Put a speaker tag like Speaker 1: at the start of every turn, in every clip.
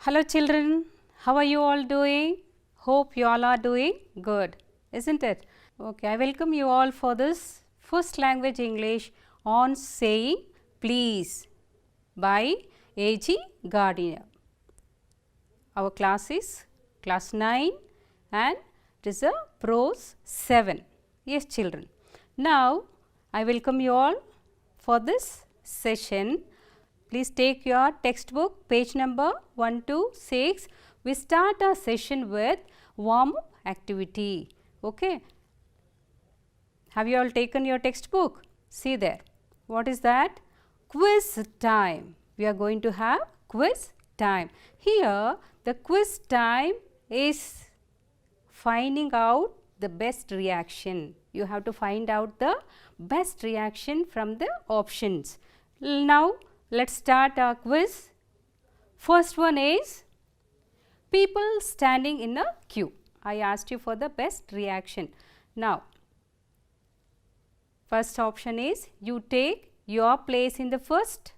Speaker 1: Hello children, how are you all doing? Hope you all are doing good, isn't it? Okay, I welcome you all for this first language English on saying please by A.G. Gardiner. Our class is class 9 and it is a prose 7. Yes children. Now I welcome you all for this session. Please take your textbook page number 126. We start our session with warm-up activity. Okay. Have you all taken your textbook? See there. What is that? Quiz time. We are going to have quiz time. Here the quiz time is finding out the best reaction. You have to find out the best reaction from the options. Now let's start our quiz. First one is people standing in a queue. I asked you for the best reaction. Now, first option is you take your place in the first.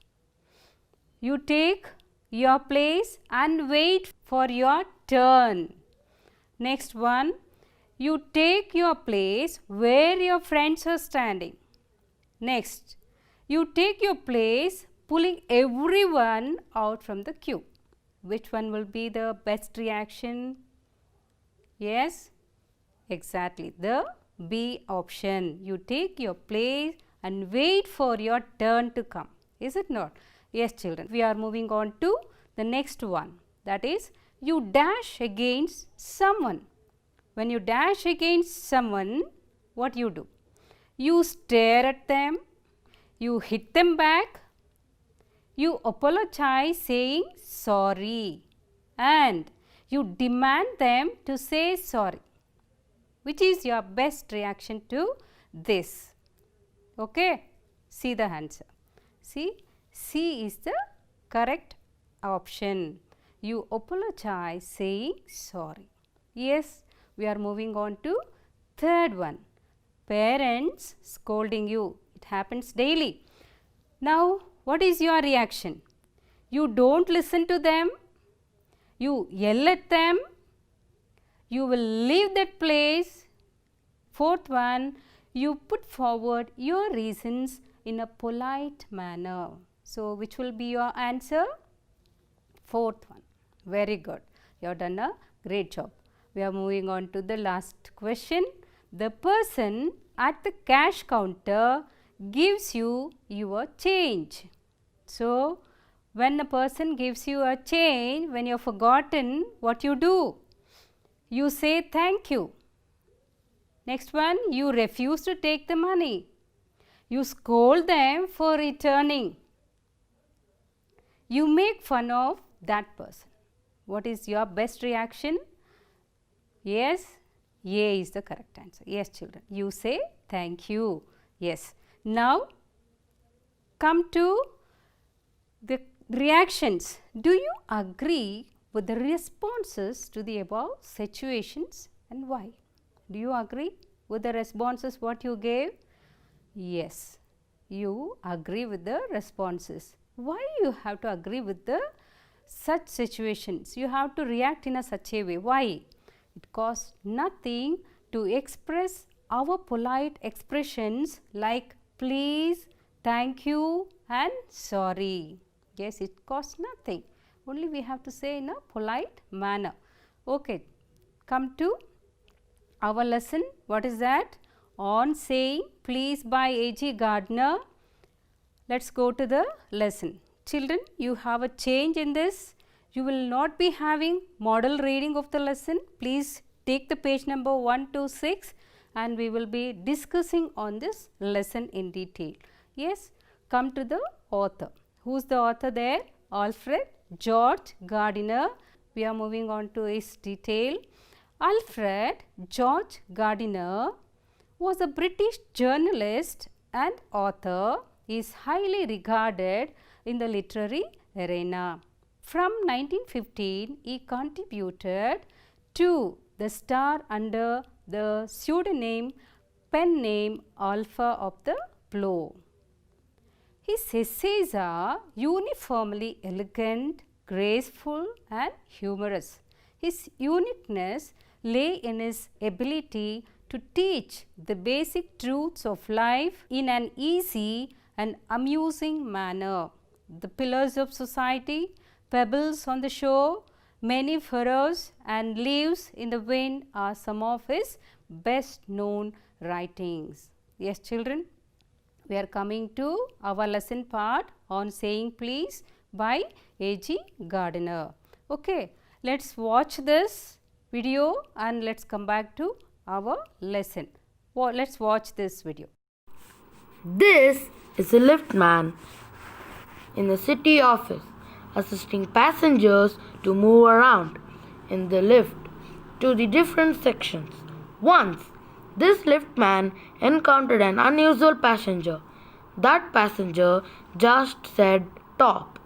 Speaker 1: You take your place and wait for your turn. Next one, you take your place where your friends are standing. Next, you take your place pulling everyone out from the queue. Which one will be the best reaction? Yes, exactly, the B option. You take your place and wait for your turn to come. Is it not? Yes children. We are moving on to the next one. That is, you dash against someone. When you dash against someone, what you do? You stare at them, you hit them back, you apologize saying sorry, and you demand them to say sorry. Which is your best reaction to this? Okay, see the answer. See, C is the correct option. You apologize saying sorry. Yes, we are moving on to third one. Parents scolding you. It happens daily. Now, what is your reaction? You don't listen to them, you yell at them, you will leave that place. Fourth one, you put forward your reasons in a polite manner. So, which will be your answer? Fourth one. Very good. You have done a great job. We are moving on to the last question. The person at the cash counter gives you your change. So, when a person gives you a change, when you have forgotten, what you do? You say thank you. Next one, you refuse to take the money. You scold them for returning. You make fun of that person. What is your best reaction? Yes, A is the correct answer. Yes children, you say thank you. Yes. Now, come to the reactions. Do you agree with the responses to the above situations and why? Do you agree with the responses what you gave? Yes, you agree with the responses. Why you have to agree with the such situations? You have to react in a such a way. Why? It costs nothing to express our polite expressions like please, thank you and sorry. Yes, it costs nothing. Only we have to say in a polite manner. Okay, come to our lesson. What is that? On saying please by A.G. Gardiner. Let's go to the lesson. Children, you have a change in this. You will not be having model reading of the lesson. Please take the page number 126 and we will be discussing on this lesson in detail. Yes, come to the author. Who is the author there? Alfred George Gardiner. We are moving on to his detail. Alfred George Gardiner was a British journalist and author. He is highly regarded in the literary arena. From 1915, he contributed to the Star under the pseudonym pen name Alpha of the Plough. His essays are uniformly elegant, graceful and humorous. His uniqueness lay in his ability to teach the basic truths of life in an easy and amusing manner. The pillars of society, pebbles on the shore, many furrows and leaves in the wind are some of his best known writings. Yes, children, we are coming to our lesson part on saying please by A.G. Gardiner. Okay, let's watch this video and let's come back to our lesson. Let's watch this video.
Speaker 2: This is a liftman in the city office, assisting passengers to move around in the lift to the different sections. Once, this liftman encountered an unusual passenger. That passenger just said top,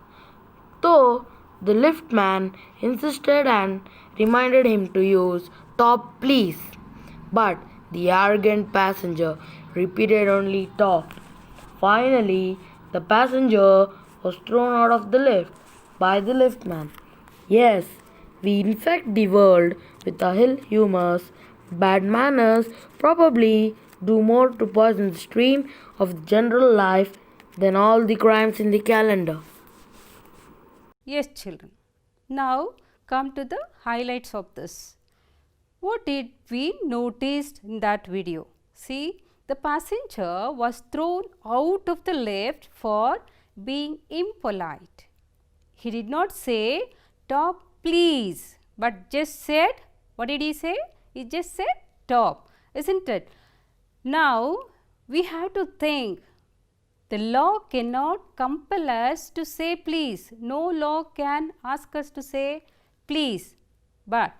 Speaker 2: though the liftman insisted and reminded him to use top please. But the arrogant passenger repeated only top. Finally, the passenger was thrown out of the lift by the liftman. Yes, we infect the world with our ill humors. Bad manners probably do more to poison the stream of general life than all the crimes in the calendar.
Speaker 1: Yes, children. Now come to the highlights of this. What did we notice in that video? See, the passenger was thrown out of the lift for being impolite. He did not say top please, but just said, what did he say? He just said top, isn't it? Now we have to think, the law cannot compel us to say please. No law can ask us to say please, but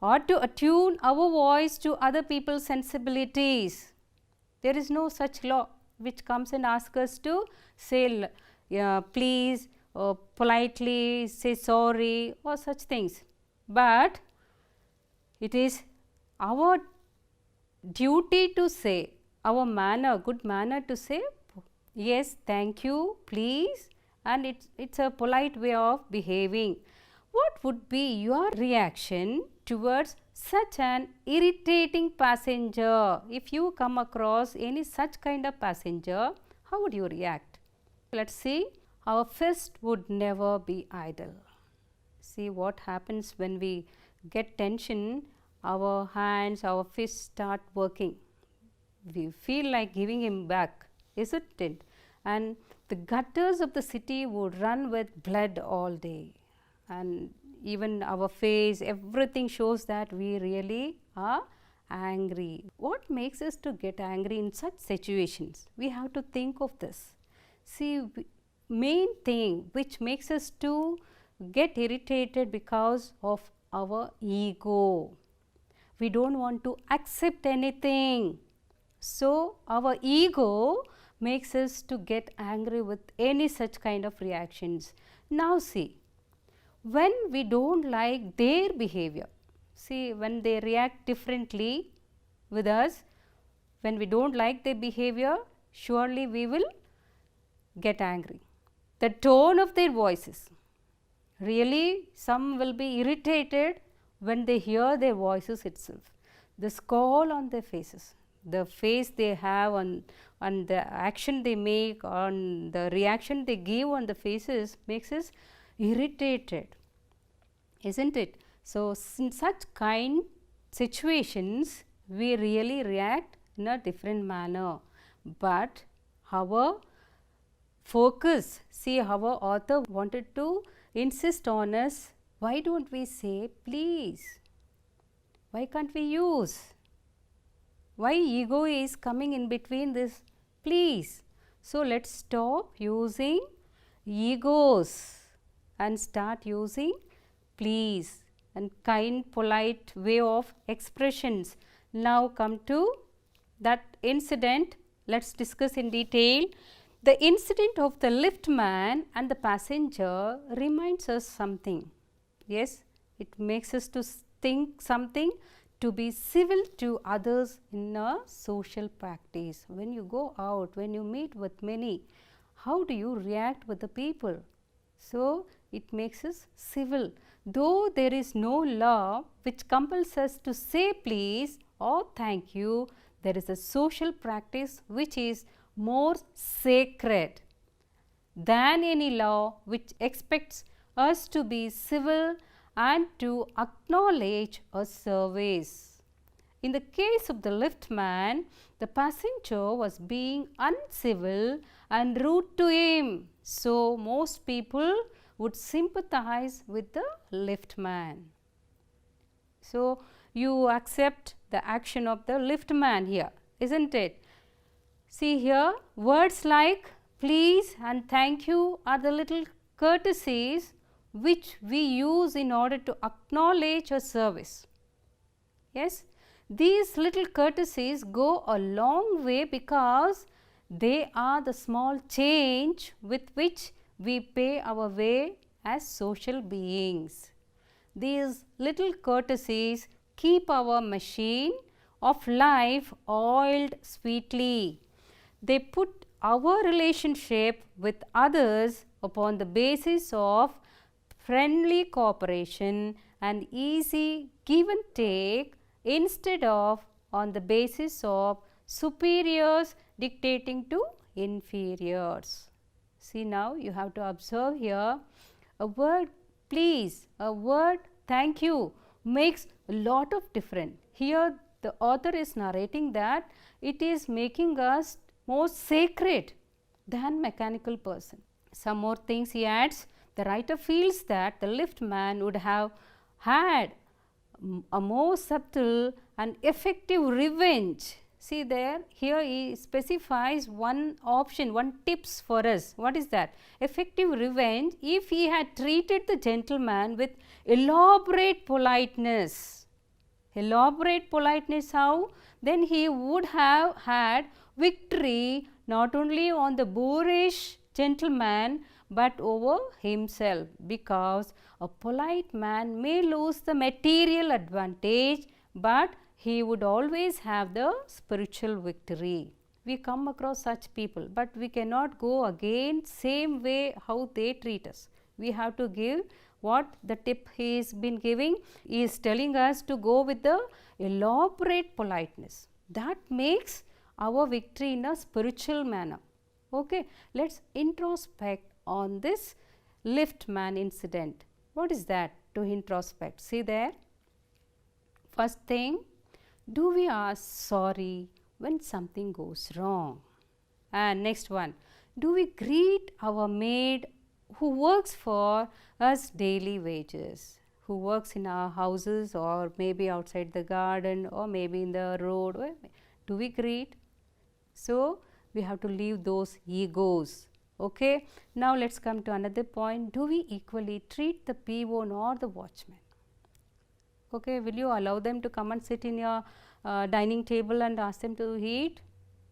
Speaker 1: or to attune our voice to other people's sensibilities. There is no such law which comes and asks us to say please or politely say sorry or such things. But it is our duty to say, our manner, good manner to say yes, thank you, please, and it's a polite way of behaving. What would be your reaction towards such an irritating passenger? If you come across any such kind of passenger, how would you react? Let's see. Our fist would never be idle. See what happens when we get tension, our hands, our fists start working. We feel like giving him back, isn't it? And the gutters of the city would run with blood all day. And even our face, everything shows that we really are angry. What makes us to get angry in such situations? We have to think of this. See, main thing which makes us to get irritated because of our ego. We don't want to accept anything. So our ego makes us to get angry with any such kind of reactions. Now see, when we don't like their behavior, see when they react differently with us, when we don't like their behavior, surely we will get angry. The tone of their voices, really some will be irritated when they hear their voices itself. The scowl on their faces, the face they have on the action they make, on the reaction they give on the faces makes us irritated, isn't it? So in such kind situations we really react in a different manner, but our focus, see our author wanted to insist on us, why don't we say please? Why can't we use? Why ego is coming in between this please? So let's stop using egos and start using please and kind, polite way of expressions. Now come to that incident. Let's discuss in detail. The incident of the liftman and the passenger reminds us something. Yes, it makes us to think something, to be civil to others in a social practice. When you go out, when you meet with many, how do you react with the people? So It makes us civil. Though there is no law which compels us to say please or thank you, there is a social practice which is more sacred than any law which expects us to be civil and to acknowledge a service. In the case of the liftman, the passenger was being uncivil and rude to him. So, most people would sympathize with the liftman. So, you accept the action of the liftman here, isn't it? See here, words like please and thank you are the little courtesies which we use in order to acknowledge a service. Yes, these little courtesies go a long way because they are the small change with which we pay our way as social beings. These little courtesies keep our machine of life oiled sweetly. They put our relationship with others upon the basis of friendly cooperation and easy give and take instead of on the basis of superiors dictating to inferiors. See, now you have to observe here a word please, a word thank you makes a lot of difference. Here the author is narrating that it is making us more sacred than mechanical person. Some more things he adds. The writer feels that the liftman would have had a more subtle and effective revenge. See there, here he specifies one option, one tips for us. What is that? Effective revenge if he had treated the gentleman with elaborate politeness. Elaborate politeness how? Then he would have had victory not only on the boorish gentleman but over himself, because a polite man may lose the material advantage but he would always have the spiritual victory. We come across such people, but we cannot go again same way how they treat us. We have to give what the tip he has been giving. He is telling us to go with the elaborate politeness. That makes our victory in a spiritual manner. Okay, let's introspect on this liftman incident. What is that to introspect? See there. First thing, do we ask sorry when something goes wrong? And next one, do we greet our maid who works for us daily wages, who works in our houses or maybe outside the garden or maybe in the road? Do we greet? So, we have to leave those egos. Okay. Now, let us come to another point. Do we equally treat the peon or the watchman? Okay. Will you allow them to come and sit in your dining table and ask them to eat?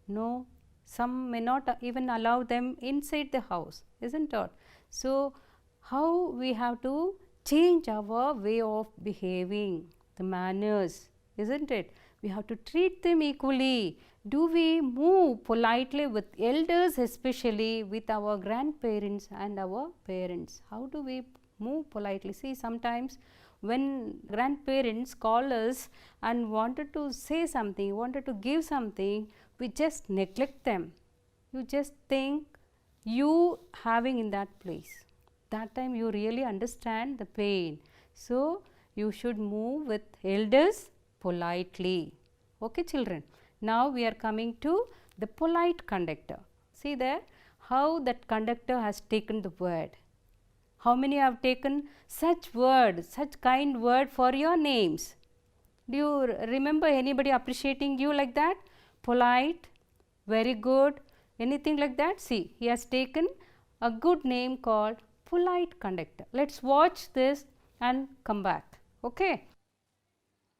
Speaker 1: No. Some may not even allow them inside the house, isn't it? So, how we have to change our way of behaving, the manners, isn't it? We have to treat them equally. Do we move politely with elders, especially with our grandparents and our parents? How do we move politely? See, sometimes when grandparents call us and wanted to say something, wanted to give something, we just neglect them. You just think you having in that place. That time you really understand the pain. So, you should move with elders politely. Okay, children. Now, we are coming to the polite conductor. See there how that conductor has taken the word. How many have taken such word, such kind word for your names? Do you remember anybody appreciating you like that? Polite, very good, anything like that? See, he has taken a good name called polite conductor. Let us watch this and come back. Okay.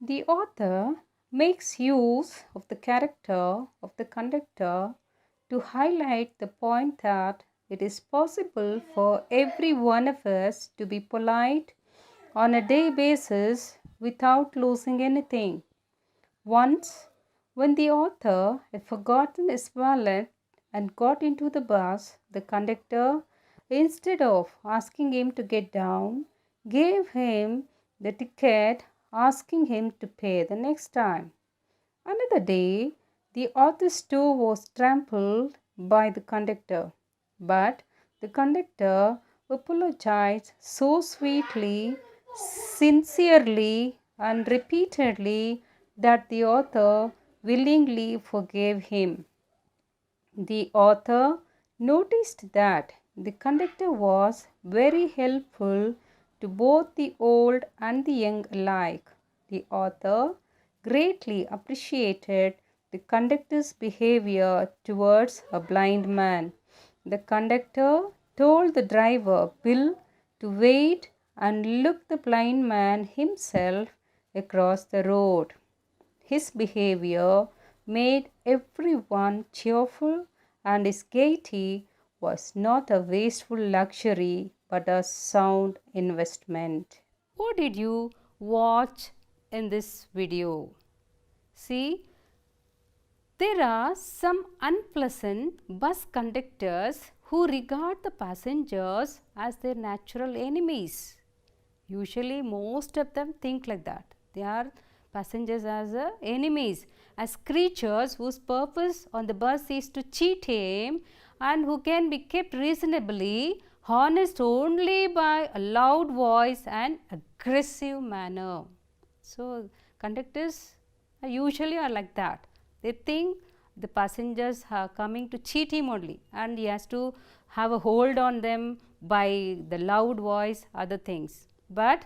Speaker 1: The author makes use of the character of the conductor to highlight the point that it is possible for every one of us to be polite on a day basis without losing anything. Once, when the author had forgotten his wallet and got into the bus, the conductor instead of asking him to get down, gave him the ticket, asking him to pay the next time. Another day, the author's toe was trampled by the conductor, but the conductor apologized so sweetly, sincerely, and repeatedly that the author willingly forgave him. The author noticed that the conductor was very helpful to both the old and the young alike. The author greatly appreciated the conductor's behavior towards a blind man. The conductor told the driver Bill to wait and look the blind man himself across the road. His behavior made everyone cheerful, and his gaiety was not a wasteful luxury but a sound investment. What did you watch in this video? See, there are some unpleasant bus conductors who regard the passengers as their natural enemies. Usually, most of them think like that. They are passengers as enemies, as creatures whose purpose on the bus is to cheat him and who can be kept reasonably honest only by a loud voice and aggressive manner. So, conductors usually are like that. They think the passengers are coming to cheat him only, and he has to have a hold on them by the loud voice, other things. But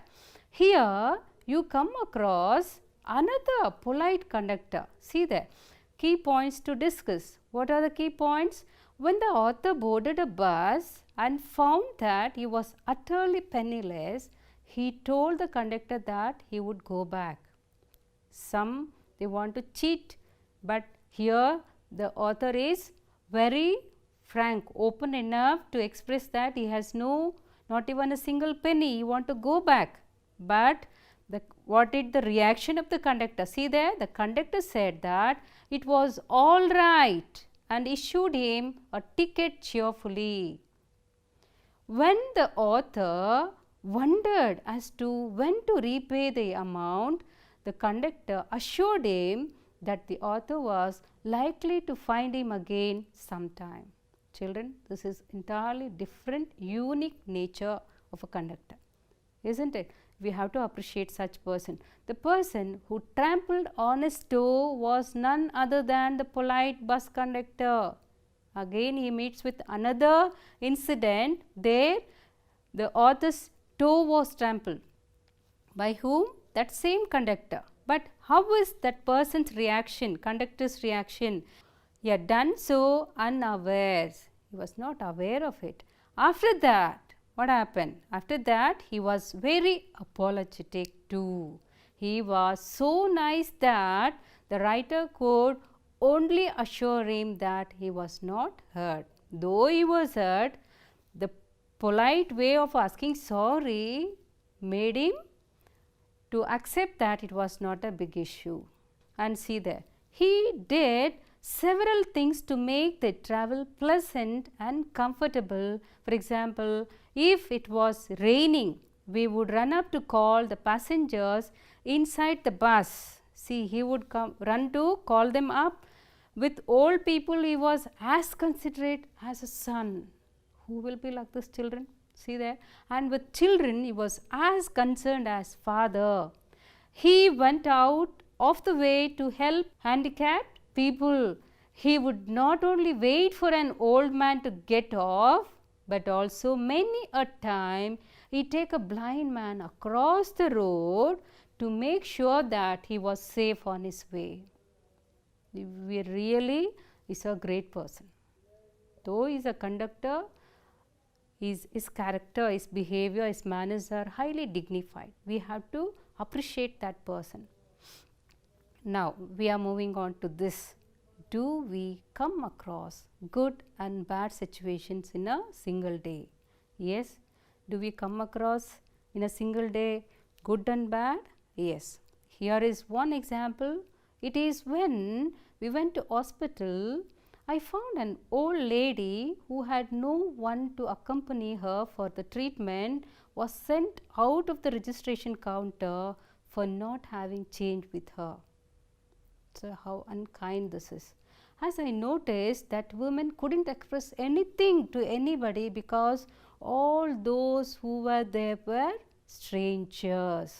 Speaker 1: here you come across another polite conductor. See there, key points to discuss. What are the key points? When the author boarded a bus and found that he was utterly penniless, he told the conductor that he would go back. Some they want to cheat, but here the author is very frank, open enough to express that he has not even a single penny, he want to go back. But what did the reaction of the conductor? See there, the conductor said that it was all right and issued him a ticket cheerfully. When the author wondered as to when to repay the amount, the conductor assured him that the author was likely to find him again sometime. Children, this is entirely different, unique nature of a conductor, isn't it? We have to appreciate such person. The person who trampled on his toe was none other than the polite bus conductor. Again he meets with another incident. There the author's toe was trampled. By whom? That same conductor. But how is that person's reaction, conductor's reaction? He had done so unawares. He was not aware of it. After that, what happened? After that, he was very apologetic too. He was so nice that the writer could only assure him that he was not hurt. Though he was hurt, the polite way of asking sorry made him to accept that it was not a big issue. And see there, he did several things to make the travel pleasant and comfortable. For example, if it was raining, we would run up to call the passengers inside the bus. See, he would run to call them up. With old people, he was as considerate as a son. Who will be like this, children? See there. And with children, he was as concerned as father. He went out of the way to help handicapped people. He would not only wait for an old man to get off, but also many a time he take a blind man across the road to make sure that he was safe on his way. He really is a great person. Though he is a conductor, his character, his behavior, his manners are highly dignified. We have to appreciate that person. Now, we are moving on to this. Do we come across good and bad situations in a single day? Yes. Do we come across in a single day good and bad? Yes. Here is one example. It is when we went to hospital I found an old lady who had no one to accompany her for the treatment was sent out of the registration counter for not having change with her. So how unkind this is. As I noticed that women couldn't express anything to anybody because all those who were there were strangers.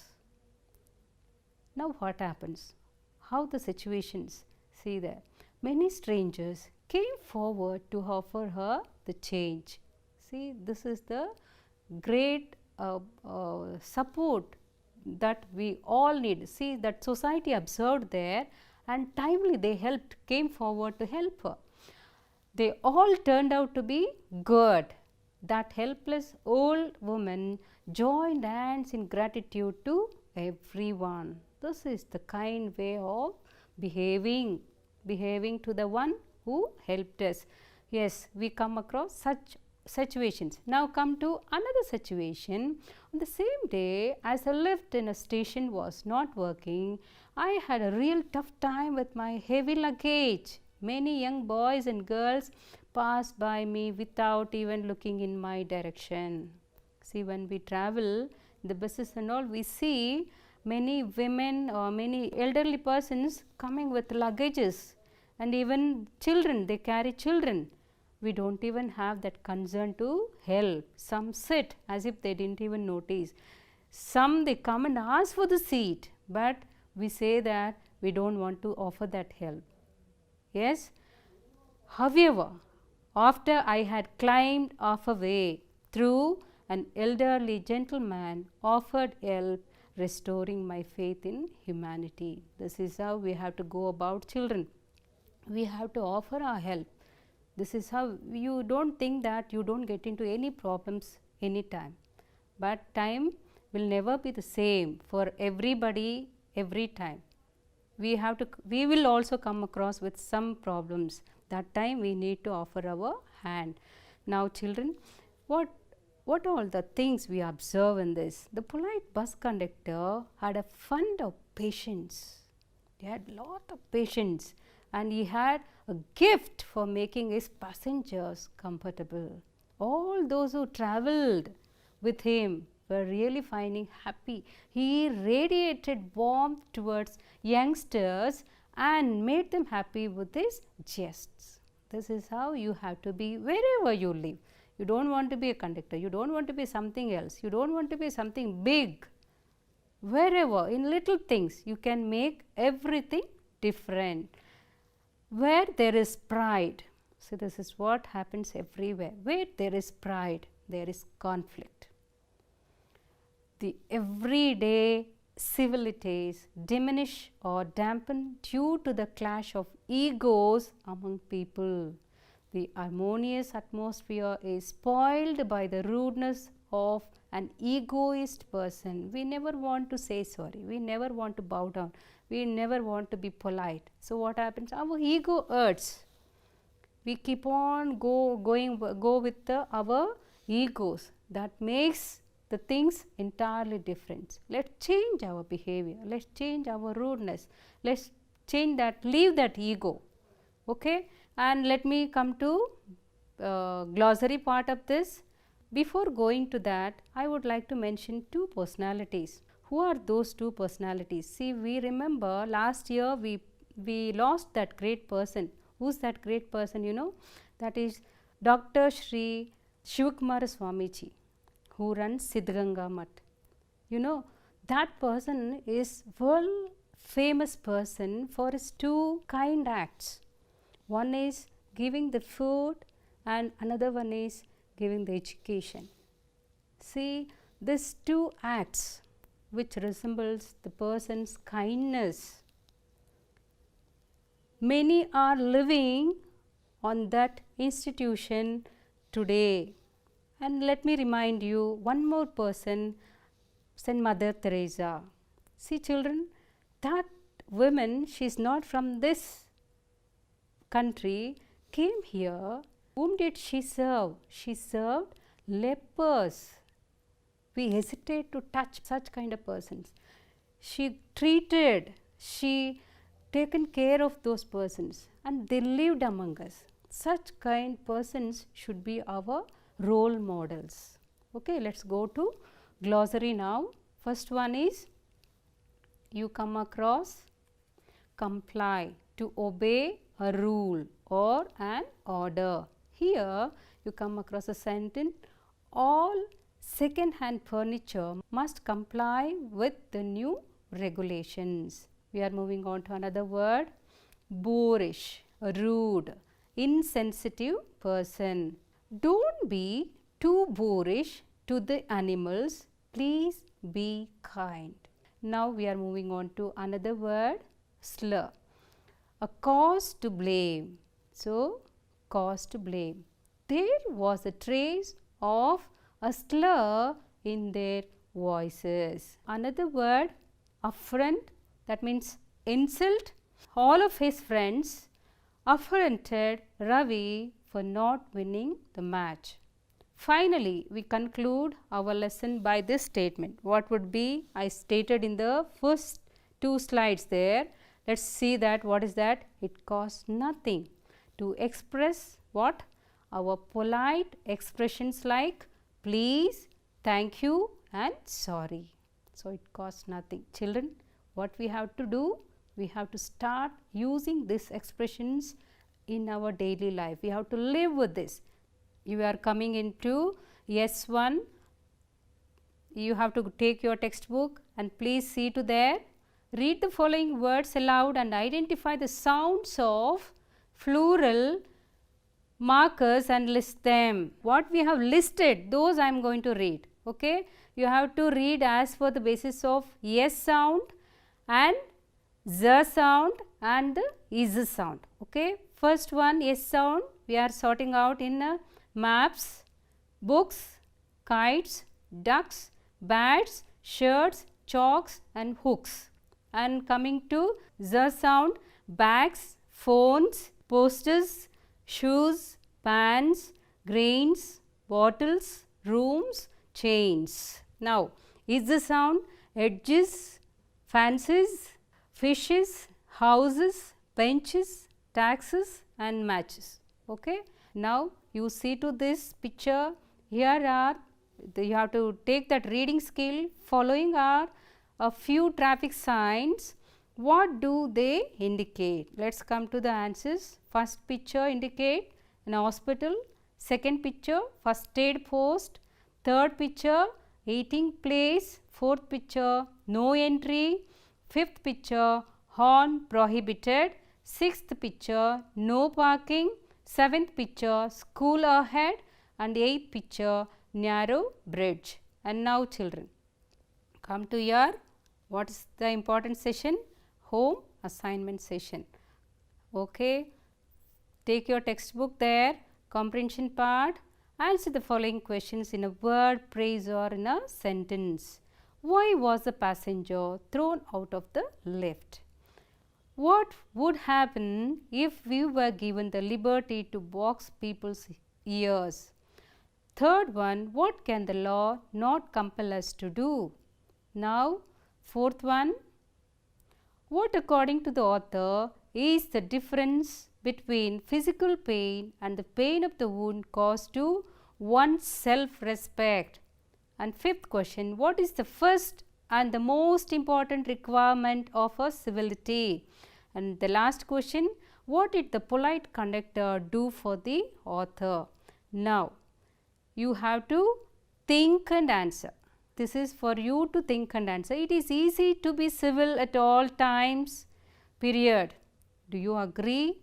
Speaker 1: Now what happens? How the situations? See there. Many strangers came forward to offer her the change. See, this is the great support that we all need. See, that society observed there and timely they helped, came forward to help her. They all turned out to be good. That helpless old woman joined hands in gratitude to everyone. This is the kind way of behaving to the one who helped us. Yes, we come across such situations. Now come to another situation. On the same day as a lift in a station was not working, I had a real tough time with my heavy luggage. Many young boys and girls passed by me without even looking in my direction. See, when we travel, the buses and all, we see many women or many elderly persons coming with luggages, and even children, they carry children. We don't even have that concern to help. Some sit as if they didn't even notice. Some they come and ask for the seat, but we say that we don't want to offer that help. Yes. However, after I had climbed off a way through, an elderly gentleman offered help, restoring my faith in humanity. This is how we have to go about children. We have to offer our help. This is how you don't think that you don't get into any problems anytime. But time will never be the same for everybody every time. We will also come across with some problems. That time we need to offer our hand. Now children, what all the things we observe in this? The polite bus conductor had a fund of patience. He had lot of patience, and he had a gift for making his passengers comfortable. All those who travelled with him were really finding happy. He radiated warmth towards youngsters and made them happy with his jests. This is how you have to be wherever you live. You don't want to be a conductor, you don't want to be something else, you don't want to be something big. Wherever, in little things, you can make everything different. Where there is pride, so this is what happens everywhere. Where there is pride, there is conflict. The everyday civilities diminish or dampen due to the clash of egos among people. The harmonious atmosphere is spoiled by the rudeness of an egoist person. We never want to say sorry, we never want to bow down, we never want to be polite. So what happens? Our ego hurts. We keep on go with our egos. That makes the things entirely different. Let's change our behavior, let's change our rudeness, let's change that, leave that ego. Okay, and let me come to glossary part of this. Before going to that, I would like to mention two personalities. Who are those two personalities? See, we remember last year we lost that great person. Who's that great person? You know, that is Dr. Shri Shivakumara Swamiji, who runs Siddhganga Mutt. You know, that person is world famous person for his two kind acts. One is giving the food and another one is giving the education. See, these two acts which resembles the person's kindness. Many are living on that institution today. And let me remind you one more person, Saint Mother Teresa. See children, that woman, she is not from this country, came here. Whom did she serve? She served lepers. We hesitate to touch such kind of persons. She treated, she taken care of those persons, and they lived among us. Such kind persons should be our role models. Okay, let's go to glossary now. First one is, you come across comply, to obey a rule or an order. Here you come across a sentence, all second hand furniture must comply with the new regulations. We are moving on to another word, boorish, rude, insensitive person. Don't be too boorish to the animals, please be kind. Now we are moving on to another word, slur, a cause to blame. So, cause to blame. There was a trace of a slur in their voices. Another word, affront, that means insult. All of his friends affronted Ravi for not winning the match. Finally, we conclude our lesson by this statement. What would be? I stated in the first 2 slides there. Let's see that. What is that? It costs nothing to express what? Our polite expressions like please, thank you and sorry. So, it costs nothing. Children, what we have to do? We have to start using these expressions in our daily life. We have to live with this. You are coming into S1. You have to take your textbook and please see to there. Read the following words aloud and identify the sounds of plural markers and list them. What we have listed, those I am going to read. Okay? You have to read as per the basis of S sound and Z sound and the is sound. Okay? First one, S sound, we are sorting out in maps, books, kites, ducks, bats, shirts, chalks and hooks. And coming to Z sound, bags, phones, posters, shoes, pans, grains, bottles, rooms, chains. Now, is the sound, edges, fancies, fishes, houses, benches, taxes and matches. Okay? Now, you see to this picture, here are, you have to take that reading skill. Following are a few traffic signs. What do they indicate? Let's come to the answers. First picture indicate an hospital. Second picture, first aid post. Third picture, eating place. Fourth picture, no entry. Fifth picture, horn prohibited. Sixth picture, no parking. Seventh picture, school ahead. And eighth picture, narrow bridge. And now children, come to your, what is the important session? Home assignment session. Okay. Take your textbook there, comprehension part, answer the following questions in a word, phrase or in a sentence. Why was the passenger thrown out of the lift? What would happen if we were given the liberty to box people's ears? Third one, what can the law not compel us to do? Now, fourth one, what according to the author is the difference between physical pain and the pain of the wound caused to one's self-respect? And fifth question, what is the first and the most important requirement of a civility? And the last question, what did the polite conductor do for the author? Now, you have to think and answer. This is for you to think and answer. It is easy to be civil at all times, period. Do you agree?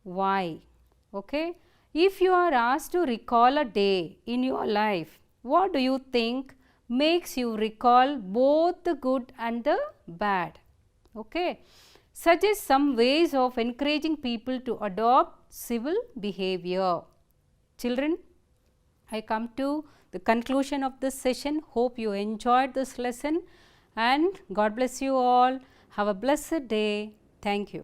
Speaker 1: Why? Okay. If you are asked to recall a day in your life, what do you think makes you recall both the good and the bad? Okay. Suggest some ways of encouraging people to adopt civil behavior. Children, I come to the conclusion of this session. Hope you enjoyed this lesson and God bless you all. Have a blessed day. Thank you.